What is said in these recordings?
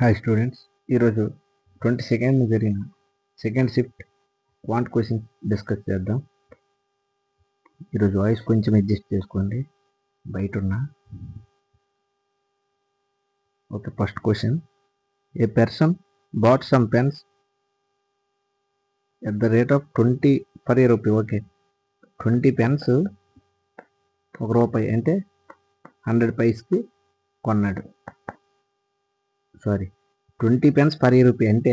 Hi students, ఈరోజు 22nd జరిగిన second shift quant questions discuss చేద్దాం. ఈరోజు వాయిస్ కొంచెం అడ్జస్ట్ చేసుకోండి, బయట ఉన్నా. Okay, first question. A person bat some pens at the rate of 20 per rupee. Okay, 20 pens ₹1 అంటే 100 పైస్కి కొన్నాడు. 20 పెన్స్ per rupee అంటే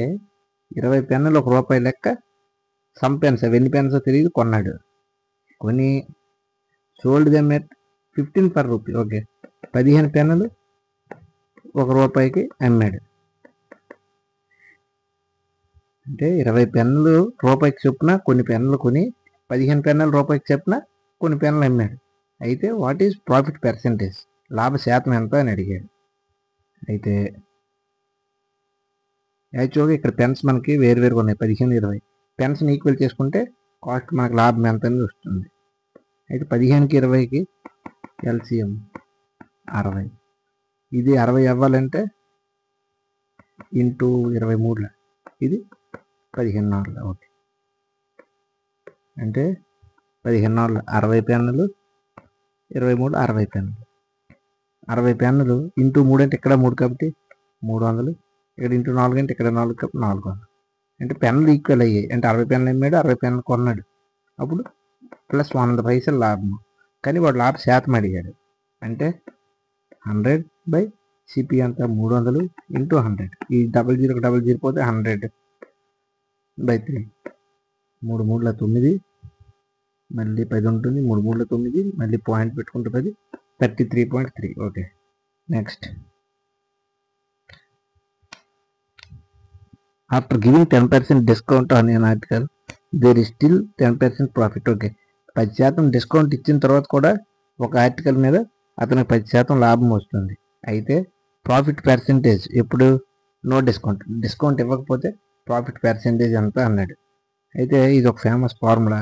20 పెన్నులు ₹1 లెక్క. సమ్ పెన్స్, అవి ఎన్ని పెన్స్ తెలియదు, కొన్నాడు. కొని sold them at 15 per rupee. Okay, 15 పెన్నులు ₹1కి అమ్మాడు. అంటే 20 పెన్నులు ₹1కి చొప్పున కొన్ని పెన్నులు కొని 15 పెన్నులు ₹1కి చొప్పున కొన్ని పెన్నులు అమ్మాడు. అయితే వాట్ ఈజ్ ప్రాఫిట్ పర్సెంటేజ్, లాభ శాతం ఎంత అని అడిగాడు. అయితే యాక్చువల్గా ఇక్కడ పెన్స్ మనకి వేరువేరుగా ఉన్నాయి, 15, 20. పెన్స్ని ఈక్వల్ చేసుకుంటే కాస్ట్ మనకు లాభం ఎంత అనేది వస్తుంది. అయితే 15కి 20కి ఎల్సిఎం 60. ఇది 60 అవ్వాలంటే ఇంటూ 23, ఇది 15. ఓకే, అంటే 15 60 పెన్నులు, 23 60 పెన్నులు. 60 పెన్నులు ఇంటూ 3 అంటే ఇక్కడ 3 కాబట్టి 300, ఇక్కడ ఇంటూ 4 అంటే ఇక్కడ 4 కాబట్టి 400. అంటే పెన్నులు ఈక్వల్ అయ్యాయి, అంటే 60 పెన్నులు అమ్మాడు, 60 పెన్నులు కొన్నాడు. అప్పుడు ప్లస్ 100 పైసలు లాభము. కానీ వాడు లాభ శాతం అడిగాడు. అంటే 100 సిపి అంతా 300 ఇంటూ 100. ఈ 00 పోతే 100/3. 3 3 9, మళ్ళీ 10 ఉంటుంది, 3 3 9, మళ్ళీ పాయింట్ పెట్టుకుంటే 10, 33.3. Okay, next. After giving 10% discount on an article there is still 10% profit. Okay, 10% discount ఇచ్చిన తర్వాత కూడా ఒక ఆర్టికల్ మీద అతనికి 10% లాభం వస్తుంది. అయితే ప్రాఫిట్ పర్సెంటేజ్ ఎప్పుడు? No discount. డిస్కౌంట్ ఇవ్వకపోతే ప్రాఫిట్ పర్సెంటేజ్ ఎంత అన్నాడు. అయితే ఇది ఒక famous formula.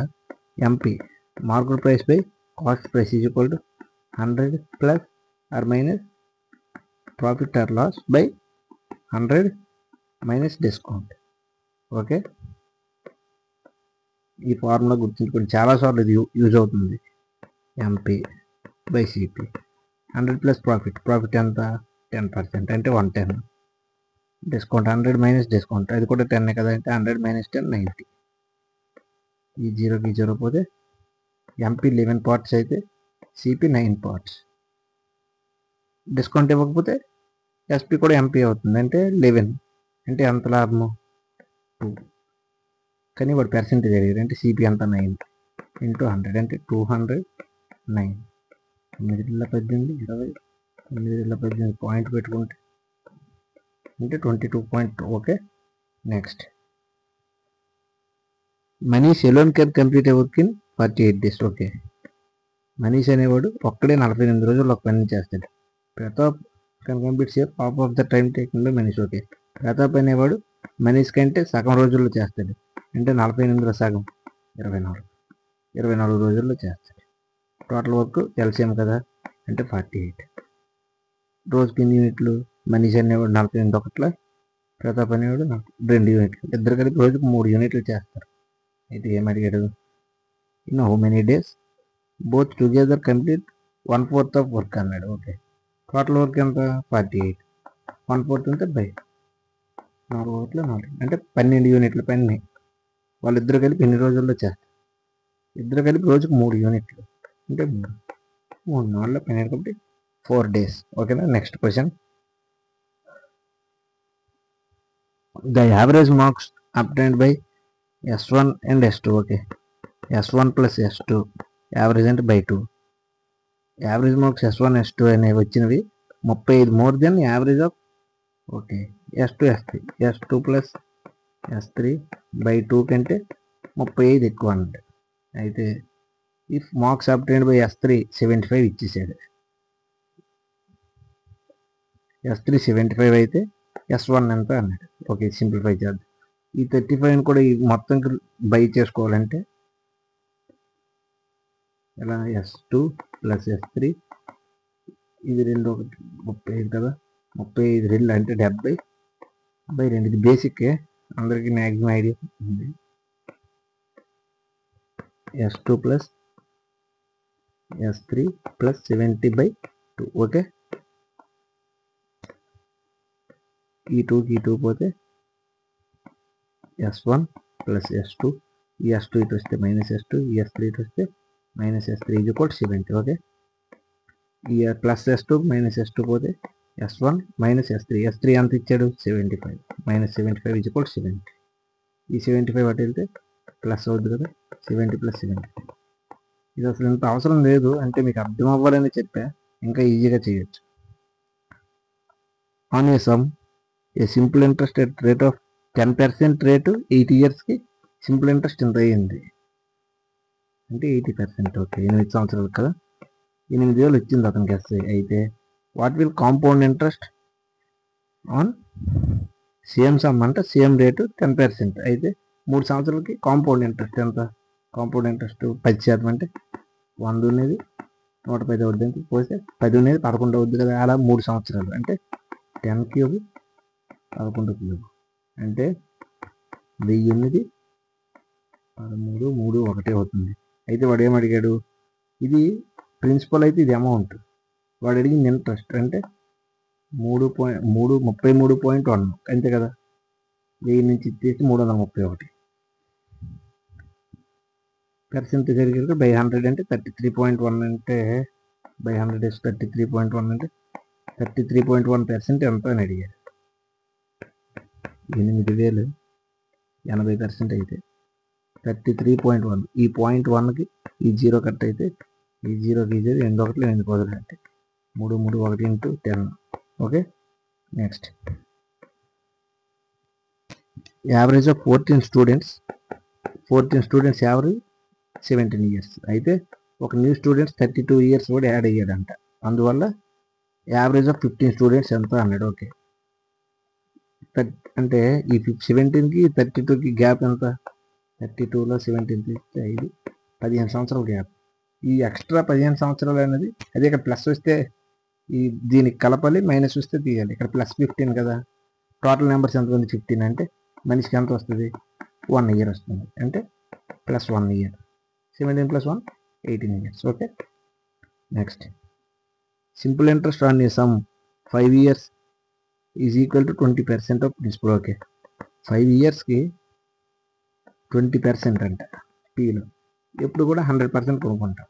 MP, market price by cost price, is equal to 100 plus or minus profit or loss by 100 minus discount. Okay, ఈ ఫార్ములా గుర్తుంచుకోండి, చాలాసార్లు ఇది యూజ్ అవుతుంది. MP by CP, 100 plus profit ఎంత? 10%, అంటే 110. డిస్కౌంట్ 100 మైనస్ డిస్కౌంట్, అది కూడా 10 కదా, అంటే 100 మైనస్ 10 90. ఈ 0కి 0 పోతే ఎంపీ 11 పార్ట్స్ అయితే సిపి 9 పార్ట్స్. డిస్కౌంట్ ఇవ్వకపోతే ఎస్పి కూడా ఎంపీ అవుతుంది, అంటే 11. అంటే ఎంత లాభము? 2. కానీ వాడు పర్సెంటేజ్ అడిగారు, అంటే సిపి అంత 9 ఇంటూ 100, అంటే 209. 9 18 20, 9 18 పాయింట్ పెట్టుకుంటే అంటే 22. Okay, next. Manish alone can complete A work in 48 days. Okay, Manish అనేవాడు ఒక్కడే 48 రోజుల్లో ఒక పని చేస్తాడు. Pratap can complete safe half of the time taking by Manish. Okay, Pratap అనేవాడు మనీష్ కంటే సగం రోజుల్లో చేస్తాడు, అంటే 48లో సగం 24 రోజుల్లో చేస్తాడు. టోటల్ వర్క్ ఎల్సిఎం కదా, అంటే 48. రోజుకి ఎన్ని యూనిట్లు? మనీష్ అనేవాడు 48 ఒకట్ల, ప్రతాప్ అనేవాడు 2 యూనిట్లు. ఇద్దరు కలిపి రోజుకు 3 యూనిట్లు చేస్తారు. అయితే ఏం అడిగాడు? In how many days both together complete 1/4 of work అన్నాడు. ఓకే, టోటల్ వర్క్ ఎంత? 48. 1/4 అంటే బై 4 ఒకట్ల 4, అంటే 12 యూనిట్ల పని వాళ్ళిద్దరు కలిపి ఎన్ని రోజుల్లో చేస్తారు? ఇద్దరు కలిపి రోజుకు 3 యూనిట్లు, అంటే 3 4 12 కాబట్టి 4 days. ఓకేనా, next question. The average marks obtained by S1 and S2. Okay, S1 plus S2 average అంటే by 2. Average marks S1 S2 అనేవి వచ్చినవి 35 more than average of. Okay, S2 S3, S2 plus S3 by 2 కంటే 35 ఎక్కువ అన్నట్టు. అయితే if marks obtained by S3 75 ఇచ్చేసాడు. S3 75 అయితే S1 ఎంత అన్నాడు. ఓకే, సింప్లిఫై చేద్దాం. ఈ 35 కూడా ఈ మొత్తం బై చేసుకోవాలంటే ఎలా? S2 ప్లస్ S3, ఇది 2 1 35 కదా, 35 2 అంటే 70 బై 2 ఇది బేసిక్కే, అందరికీ మ్యాక్సిమం ఐడియా ఉంది. S2 plus S3 plus 70/2. Okay, ఈ 2 పోతే S1 ప్లస్ S2, ఈ S2 ఇటు వస్తే మైనస్ S2, ఈ S3 ఇటు వస్తే మైనస్ S3 = 70. ఓకే, ఈ ప్లస్ S2 మైనస్ S2 పోతే S1 మైనస్ S3 ఎంత ఇచ్చాడు 75, మైనస్ 75 = 70. ఈ 75 అటు వెళ్తే ప్లస్ అవుద్ది కదా, 70 ప్లస్ 75. ఇది అసలు ఇంత అవసరం లేదు, అంటే మీకు అర్థం అవ్వాలని చెప్పా, ఇంకా ఈజీగా చేయొచ్చు. On a some A simple interest at rate of 10% rate 8 ఇయర్స్కి సింపుల్ ఇంట్రెస్ట్ ఎంత అయ్యింది అంటే 80%. ఓకే, 8 సంవత్సరాలు కదా, 8,000 వచ్చింది అతనికి ఎస్ఐ. అయితే what will compound interest on same some అంటే సేమ్ రేటు 10%. అయితే 3 సంవత్సరాలకి కాంపౌండ్ ఇంట్రెస్ట్ ఎంత? కాంపౌండ్ ఇంట్రెస్ట్ 10% అంటే 100 ఉన్నది 110 అవుద్ది, పోతే 10 ఉన్నది 11 అవుద్ది కదా. అలా 3 సంవత్సరాలు అంటే 10 క్యూబ్ 11 క్యూబ్ అంటే 1000, 13, 3, 1 అవుతుంది. అయితే వాడు ఏమడిగాడు, ఇది ప్రిన్సిపల్ అయితే ఇది అమౌంట్, వాడు అడిగింది ఇంట్రెస్ట్ అంటే 33.1 అంతే కదా. 1000 నుంచి ఇచ్చేసి 331 పర్సెంటేజ్ జరిగారు బై 100 అంటే 33.1 అంటే బై 100 ఇస్ 33.1 అంటే 33.1% ఎంత అని అడిగారు. 8,000 80% అయితే 33.1, ఈ 0.1కి ఈ 0 కట్ అయితే ఈ 0కి 8 1 8 10 అంటే 3 3 1 into 10. Okay, next average of 14 students average 17 years. అయితే ఒక న్యూ స్టూడెంట్స్ 32 ఇయర్స్ కూడా యాడ్ అయ్యాడంట, అందువల్ల యావరేజ్ ఆఫ్ 15 స్టూడెంట్స్ ఎంత అన్నాడు. ఓకే, అంటే ఈ 17కి 32కి గ్యాప్ ఎంత? 32లో 17 తీస్తే 5, 15 సంవత్సరాల గ్యాప్. ఈ ఎక్స్ట్రా 15 సంవత్సరాలు అనేది అదే ఇక్కడ ప్లస్ వస్తే ఈ దీనికి కలపాలి, మైనస్ వస్తే తీయాలి. ఇక్కడ ప్లస్ 15 కదా, టోటల్ నెంబర్స్ ఎంత ఉంది 15 అంటే మనిషికి ఎంత వస్తుంది 1 ఇయర్ వస్తుంది, అంటే plus 1 year. 17 + 1 18 years. Okay, next simple interest on a sum 5 years is equal to 20% of principal. Okay, 5 ఇయర్స్కి 20% అంట. పీలో ఎప్పుడు కూడా 100% కొనుక్కుంటాం,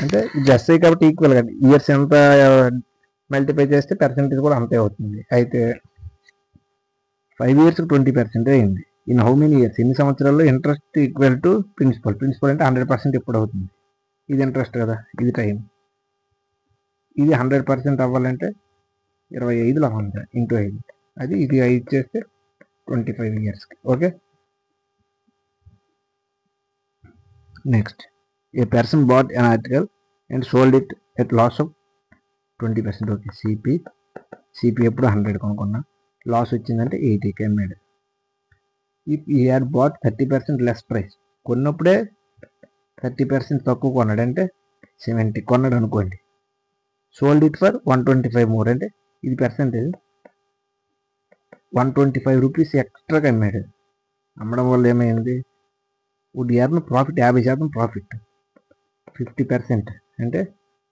అంటే ఎస్ఐ కాబట్టి ఈక్వల్ కదా, ఇయర్స్ ఎంత మల్టిప్లై చేస్తే పర్సెంటేజ్ కూడా అంతే అవుతుంది. అయితే 5 ఇయర్స్కి 20% అయింది. ఇన్ హౌ మెనీ ఇయర్స్, ఎన్ని సంవత్సరాల్లో ఇంట్రెస్ట్ ఈక్వల్ టు ప్రిన్సిపల్ అంటే 100% ఎప్పుడు అవుతుంది? ఇది ఇంట్రెస్ట్ కదా, ఇది టైం. ఇది 100% అవ్వాలంటే 25లో 100 × 5, అది ఇది 5 చేస్తే 25 ఇయర్స్కి. Okay, next a person bought an article and sold it at loss of 20%. Okay, CP ఎప్పుడు 100 కొనుక్కున్నా, లాస్ వచ్చిందంటే 80కి అమ్మాడు. If he had bought 30% less price, కొన్నప్పుడే 30% తక్కువ కొన్నాడు అంటే 70 కొన్నాడు అనుకోండి, సోల్డ్ ఇట్ ఫర్ 125 మోర్ అంటే ఇది పర్సెంటేజ్ 125 రూపీస్ ఎక్స్ట్రాగా అమ్మాడు. అమ్మడం వల్ల ఏమైంది, వుడ్ ఎర్న్ ప్రాఫిట్ 50% ప్రాఫిట్. 50% అంటే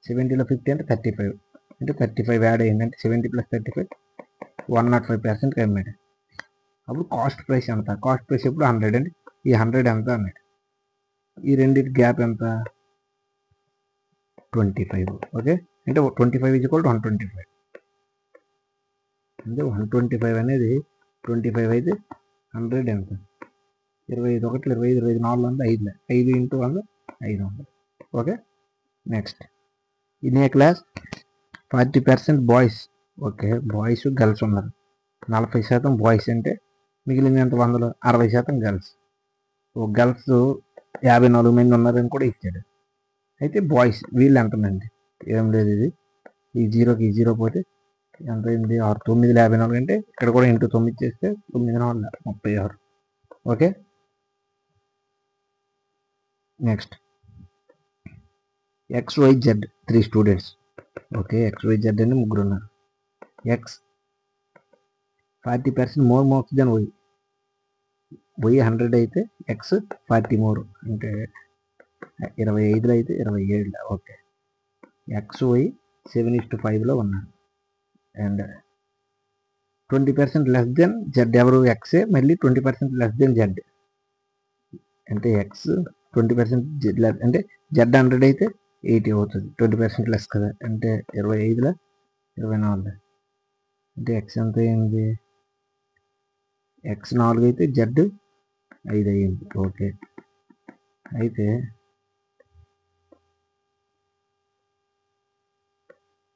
70లో 50 అంటే 35, అంటే 35 యాడ్ అయింది అంటే 70 + 35 105%కి అమ్మాడు. అప్పుడు కాస్ట్ ప్రైస్ ఎంత? కాస్ట్ ప్రైస్ ఎప్పుడు 100 అంటే ఈ 100 ఎంత అన్నాడు. ఈ రెండింటి గ్యాప్ ఎంత 25. ఓకే, అంటే 25 = 125 అంటే 125 అనేది 25 అయితే 100 ఎంత 25 1 25 25 4 5 5 × 100 500. Okay, next in a class 40% boys. Okay, boys girls ఉన్నారు, 40% బాయ్స్ అంటే మిగిలిన ఎంత 100లో 60% గర్ల్స్. గర్ల్స్ 54 మంది ఉన్నారని కూడా ఇచ్చాడు. అయితే బాయ్స్ వీళ్ళు ఎంతమంది? ఏం లేదు, ఇది ఈ 0కి 0 పోతే ఎంత అయింది 6, 9 54 అంటే ఇక్కడ కూడా ఇంటూ 9 చేస్తే 9 4 36. Okay, next XYZ 3 students. Okay, XYZ అని 3 ఉన్నారు. X 40% more marks than Y. Y 100 అయితే ఎక్స్ 40 మోర్, అంటే 25లో అయితే 27. ఓకే, ఎక్స్ వై 7:5లో ఉన్నారు. అండ్ 20% లెస్ దెన్ జెడ్ ఎవరు? ఎక్సే. మళ్ళీ 20% లెస్ దెన్ జెడ్ అంటే ఎక్స్ 20% జెడ్ అంటే జెడ్ 100 అయితే 80 అవుతుంది. 20% లెస్ కదా, అంటే 25లో 24. అంటే ఎక్స్ ఎంత అయింది? ఎక్స్ 4 అయితే జెడ్ 5 అయ్యింది. ఓకే, అయితే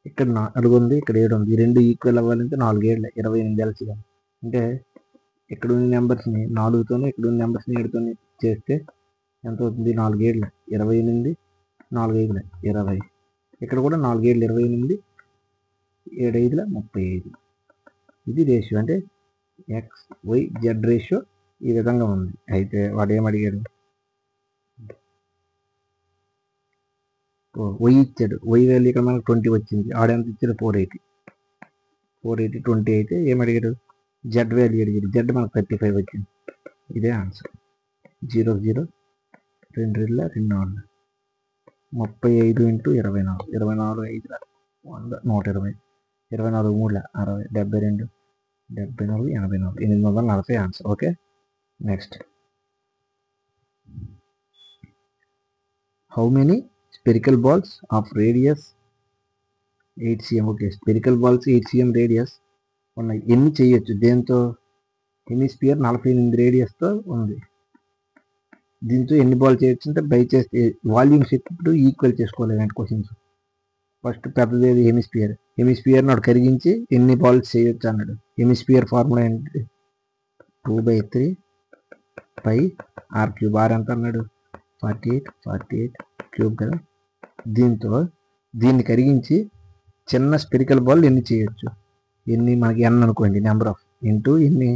ఇక్కడ 4 ఉంది, ఇక్కడ 7 ఉంది. ఈ రెండు ఈక్వల్ అవ్వాలంటే 4 7 28 ఎల్సిఎం. అంటే ఇక్కడ ఉన్న నెంబర్స్ని 4తోనే, ఇక్కడ ఉన్న నెంబర్స్ని 7తోనే చేస్తే ఎంత అవుతుంది? 4 7 28, 4 5 20. ఇక్కడ కూడా 4 7 28, 7 5 35. ఇది రేషియో, అంటే ఎక్స్ వై జెడ్ రేషియో ఈ విధంగా ఉంది. అయితే వాడు ఏమడిగాడు? వై ఇచ్చాడు. వై వాల్యూ ఇక్కడ మనకు 20 వచ్చింది. ఆడెంత ఇచ్చాడు? 480. 20 అయితే ఏమడిగాడు? జెడ్ వాల్యూ అడిగాడు. జెడ్ మనకు 35 వచ్చింది. ఇదే answer. 0 0 2 2 2 35 into 24, 24 5 100 120, 24 3 60, 72 74 84, 840 answer. Okay, next. How many spherical balls of radius 8 cm? Okay, spherical balls 8 cm radius ఉన్నాయి. ఎన్ని చేయొచ్చు? దేంతో? హెమిస్పియర్ 48 రేడియస్తో ఉంది. దీంతో ఎన్ని బాల్ చేయొచ్చు అంటే బై చేస్తే వాల్యూమ్స్ ఇప్పుడు ఈక్వల్ చేసుకోవాలి. ఇలాంటి క్వశ్చన్స్ ఫస్ట్ పెద్దది హెమిస్పియర్. హెమిస్పియర్ నాడు కరిగించి ఎన్ని బాల్స్ చేయొచ్చు అన్నాడు. హెమిస్పియర్ ఫార్ములా ఏంటి? 2/3 పై ఆర్ క్యూబ్. ఆర్ ఎంత అన్నాడు? 48 క్యూబ్ కదా. దీన్ని కరిగించి చిన్న స్పెరికల్ బాల్ ఎన్ని చేయొచ్చు? ఎన్ని? మనకి ఎన్ అనుకోండి, నెంబర్ ఆఫ్ ఇంటూ ఎన్ని.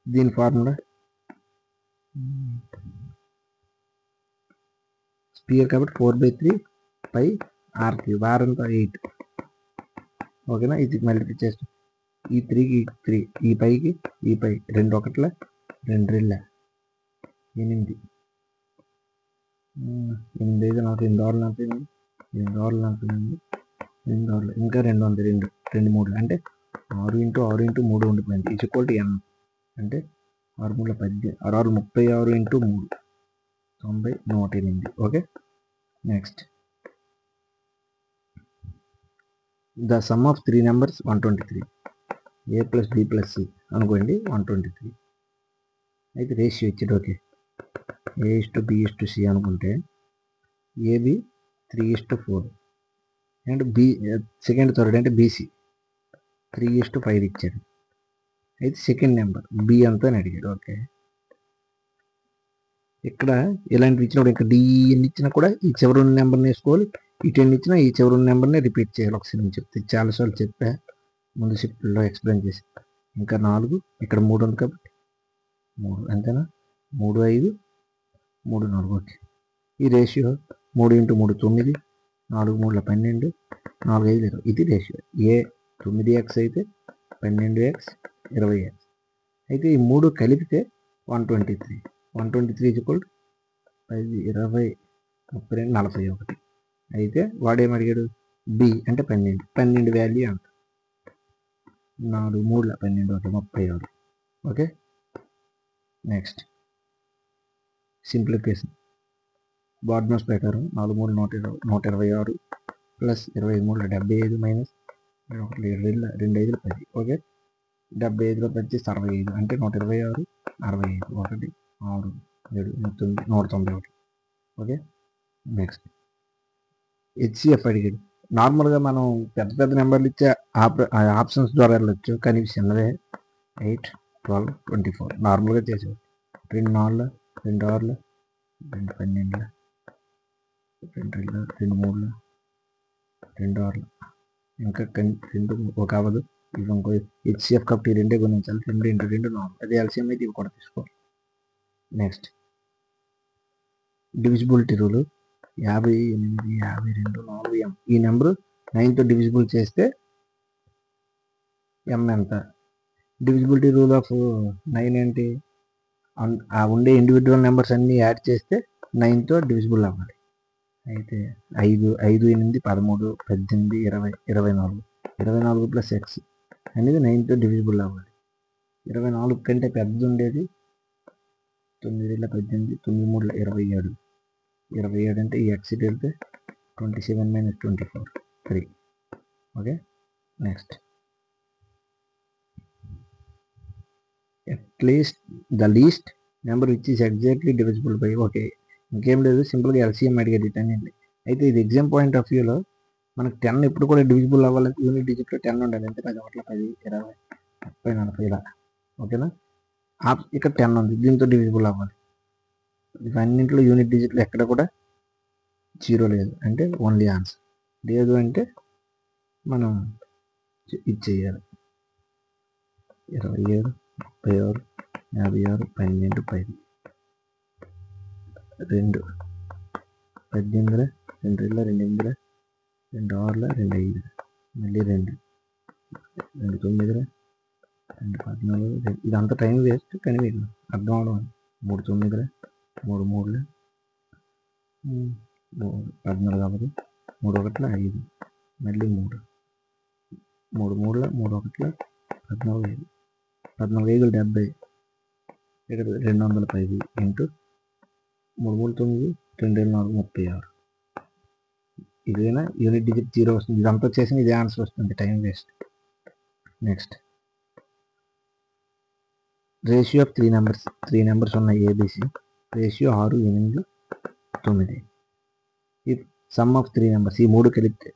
దీని ఫార్ములా స్పియర్ కాబట్టి 4/3 పై ఆర్ క్యూబ్. ఆర్ అంతా 8. ఓకేనా? ఇది మళ్ళీ చేస్తాం. ఈ 3కి 3, ఈ పైకి ఈ పై 2 1 2 2 8. 8 5 నాకు 8 6 40, 8 6 40, 8 6 ఇంకా 2 ఉంది, 2 2 3 అంటే 6 ఇంటూ 6 ఇంటూ 3 ఉండిపోయింది. ఈక్వల్ టు ఎన్ అంటే 6 3 18, 6 36 into 3 90 108. Okay, next. The sum of 3 numbers 123. A plus B plus C అనుకోండి 123. అయితే రేషియో ఇచ్చాడు. ఓకే, A:B:C అనుకుంటే AB 3:4 and B second third అంటే బీసీ 3:5 ఇచ్చాడు. అయితే సెకండ్ నెంబర్ బి అంతా అని అడిగాడు. ఓకే, ఇక్కడ ఇలాంటివి ఇచ్చినప్పుడు ఇంకా డి ఎన్ని ఇచ్చినా కూడా ఈ చివరి ఉన్న నెంబర్ని వేసుకోవాలి. ఇటు ఎన్ని ఇచ్చినా ఈ చివరి ఉన్న నెంబర్ని రిపీట్ చేయాలి. ఒకసారి నేను చెప్తే చాలాసార్లు చెప్పా, ముందు షిఫ్ట్లో ఎక్స్ప్లెయిన్ చేసి. ఇంకా 4, ఇక్కడ 3 ఉంది కాబట్టి 3 అంతేనా? 3 5 3 4. ఓకే, ఈ రేషియో 3 ఇంటూ 3 9, 4 3 12, 4 5 20. ఇది రేషియో. ఏ 9x అయితే 12x 20x. అయితే ఈ 3 కలిపితే 123. 123 ఈక్వల్ 10 20 32 41. అయితే వాడేమడిగాడు? బి అంటే 12 వాల్యూ అంట. 4 3 12 36. Okay, next. సింప్లిఫికేషన్ బాడ్నోస్ ప్రకారం 4 3 126 ప్లస్ 25 75 మైనస్ 2 5 10. ఓకే, 75లో 10 65 అంటే 126 65 1 6 7 191. Okay, next. హెచ్సిఎఫ్ అడిగాడు. నార్మల్గా మనం పెద్ద పెద్ద నెంబర్లు ఇచ్చే ఆప్షన్స్ ద్వారా వెళ్ళొచ్చు, కానీ చిన్నదే 8 12 24 నార్మల్గా చేసేవాడు. 2 4 2 6 2 12 2 2 2 3 2 6 ఇంకా 2 ఒక అవ్వదు. ఇవి ఇంకో హెచ్సిఎఫ్ కాబట్టి 2 గుణించాలి. 2 ఇంటూ 2 4. అదే ఎల్సిఎం అయితే ఇవి కూడా తీసుకోవాలి. నెక్స్ట్, డివిజిబిలిటీ రూలు 58 52 4 ఎం. ఈ నెంబరు 9తో డివిజిబుల్ చేస్తే ఎం ఎంత? డివిజిబిలిటీ రూల్ ఆఫ్ 9 ఏంటి? ఆ ఉండే ఇండివిజువల్ నెంబర్స్ అన్నీ యాడ్ చేస్తే 9తో డివిజిబుల్ అవ్వాలి. అయితే 5, 5, 8, 13, 18, 20, 24, 24 ప్లస్ ఎక్స్ అనేది 9తో డివిజిబుల్ అవ్వాలి. 24 కంటే పెద్దది ఉండేది 9, 18, 9, 3, 27. 27 అంటే ఈ ఎక్స్ వెళ్తే 27 - 24, 3. Okay, next at least the least number which is exactly divisible by. Okay, ఇంకేం లేదు, సింపుల్గా ఎల్సీఎం అడిగేది ఇటండి. అయితే ఇది ఎగ్జామ్ పాయింట్ ఆఫ్ వ్యూలో మనకు 10 ఎప్పుడు కూడా డివిజిబుల్ అవ్వాలంటే యూనిట్ డిజిట్లో 10 ఉండాలి. అంటే 10, 1, 10, 20, 30, 40 ఇలా. ఓకేనా? ఇక్కడ 10 ఉంది, దీంతో డివిజిబుల్ అవ్వాలి. ఇవన్నింటిలో యూనిట్ డిజిట్లో ఎక్కడ కూడా 0 లేదు, అంటే ఓన్లీ ఆన్సర్. లేదు అంటే మనం ఇది చేయాలి. 27, 36, 56, 12, 10, 2, 18, 2, 2, 8, 2, 6, 2, 5, మళ్ళీ 2, 2, 9, 2, 14. ఇదంతా టైం వేస్ట్, కానీ మీకు అర్థం అవడం. 3, 9, 3, 3, 14 కాబట్టి 3, 1, 5, మళ్ళీ 3, 3, 3, 3, 1, 14, 14, 70, 210 ఇంటూ 3, 3, 9, 2, 4, 36. ఇదేనా యూనిట్ డిజిట్ 0 వస్తుంది. ఇదంతా చేసిన ఇదే ఆన్సర్ వస్తుంది, time waste. Next ratio of 3 numbers ఉన్నాయి ఏబిసి. రేషియో 6, 8, 9. ఈ సమ్ ఆఫ్ 3 నెంబర్స్, ఈ 3 కలిపితే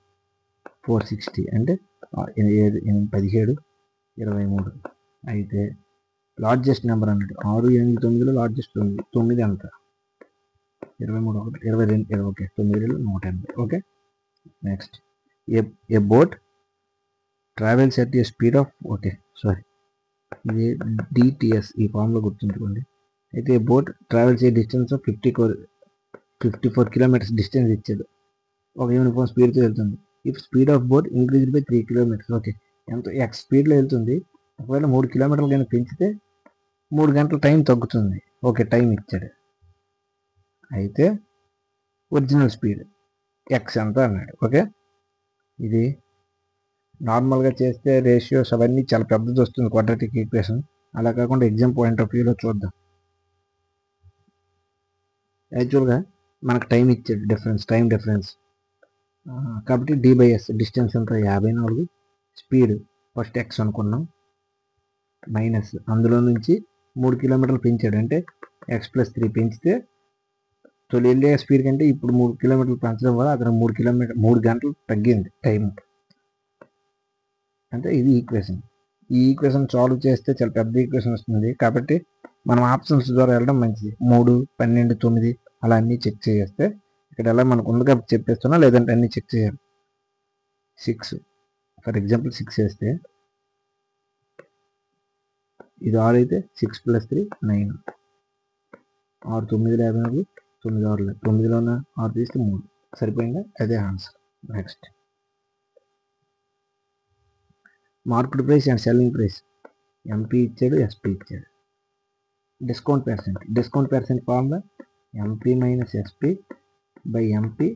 460 అంటే 17, 23. అయితే లార్జెస్ట్ నెంబర్ అన్నట్టు 6, 8, 9లో లార్జెస్ట్ 9 ఎంత? 23, 22, okay, 9, 180. Okay, next a boat travels at a speed of, okay sorry, ఇది డిటిఎస్ ఈ ఫామ్లో గుర్తుంచుకోండి. అయితే a boat travels a distance of 54 kilometres distance ఇచ్చాడు. ఒక యూనిఫామ్ స్పీడ్తో వెళ్తుంది. If speed of boat increase by 3 kilometres. Okay, ఎంతో ఎక్స్ స్పీడ్లో వెళ్తుంది. ఒకవేళ 3 కిలోమీటర్లు కానీ పెంచితే 3 గంటల టైం తగ్గుతుంది. ఓకే, టైం ఇచ్చాడు. అయితే ఒరిజినల్ స్పీడ్ ఎక్స్ ఎంత అన్నాడు. ఓకే, ఇది నార్మల్గా చేస్తే రేషియోస్ అవన్నీ చాలా పెద్దది వస్తుంది, క్వాడ్రాటిక్ ఈక్వేషన్. అలా కాకుండా ఎగ్జామ్ పాయింట్ ఆఫ్ వ్యూలో చూద్దాం. యాక్చువల్గా మనకు టైం ఇచ్చాడు, టైం డిఫరెన్స్. కాబట్టి d/s డిస్టెన్స్ ఎంత? 54. స్పీడ్ ఫస్ట్ ఎక్స్ అనుకున్నాం, మైనస్ అందులో నుంచి 3 కిలోమీటర్లు పెంచాడు, అంటే ఎక్స్ ప్లస్ 3 పెంచితే తొలి వెళ్ళే స్పీడ్ కంటే ఇప్పుడు 3 కిలోమీటర్లు పెంచడం వల్ల అతను 3 గంటలు తగ్గింది టైం. అంటే ఇది ఈక్వేషన్. ఈ ఈక్వేషన్ సాల్వ్ చేస్తే చాలా పెద్ద ఈక్వేషన్ వస్తుంది. కాబట్టి మనం ఆప్షన్స్ ద్వారా వెళ్ళడం మంచిది. 3, 12, 9 అలా అన్నీ చెక్ చేస్తే ఇక్కడ ఎలా మనకు ఉందిగా చెప్పేస్తున్నా, లేదంటే అన్నీ చెక్ చేయాలి. 6 ఫర్ ఎగ్జాంపుల్ 6 వేస్తే ఇది 6 అయితే 6 + 3 9. 6, 9, 54, 9, 6, 9లో 6 తీస్తే 3 సరిపోయిందా? అదే answer. Next market price and selling price. MP ఇచ్చాడు, ఎస్పీ ఇచ్చాడు. Discount percent formula MP minus SP by MP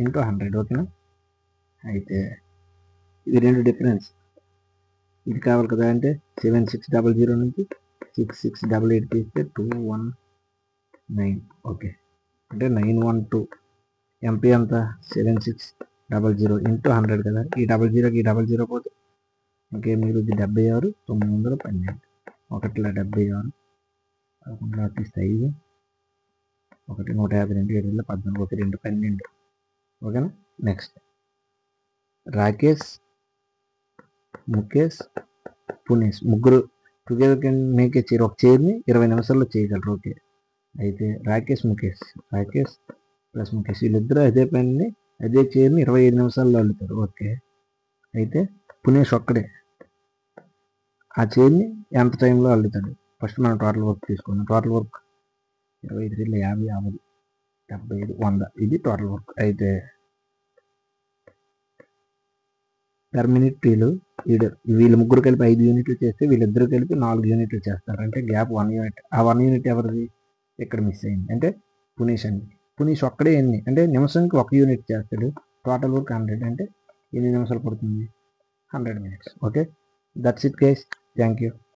into 100. ఓకేనా? అయితే ఇది 2 డిఫరెన్స్. ఇది కావాలి కదా, అంటే 7600 నుంచి 6688 తీస్తే 219. ఓకే, అంటే 912. ఎంపీ అంత 7600 ఇంటూ 100 కదా. ఈ 00కి 00 పోతే ఇంకేం మిగులుద్ది? 76, 912. 176, 11 తీస్తే 5, 1, 152, 7, 14, 1, 2, 12. ఓకేనా? నెక్స్ట్ రాకేష్, ముఖేష్, పునేష్ ముగ్గురు together can make a chair. ఒక చైర్ని 20 నిమిషాల్లో చేయగలరు. ఓకే, అయితే రాకేష్ ప్లస్ ముఖేష్ వీళ్ళిద్దరూ అదే పనిని అదే చైర్ని 25 నిమిషాల్లో అల్లుతారు. ఓకే, అయితే పునేష్ ఒక్కడే ఆ చైర్ని ఎంత టైంలో అల్లుతాడు? ఫస్ట్ మనం టోటల్ వర్క్ తీసుకున్నాం. Total work 25, 50, 50, 75, 100. ఇది టోటల్ వర్క్. అయితే పర్ మినిట్ వీళ్ళు ముగ్గురు కలిపి 5 యూనిట్లు చేస్తే వీళ్ళిద్దరు కలిపి 4 యూనిట్లు చేస్తారు. అంటే గ్యాప్ 1 యూనిట్. ఆ 1 యూనిట్ ఎవరిది? ఇక్కడ మిస్ అయింది. అంటే పునీష్ అండి. పునీష్ ఒక్కడే అంటే నిమిషంకి 1 యూనిట్ చేస్తాడు. Total work 100. అంటే ఎన్ని నిమిషాలు పడుతుంది? 100 minutes. Okay, that's it guys. Thank you.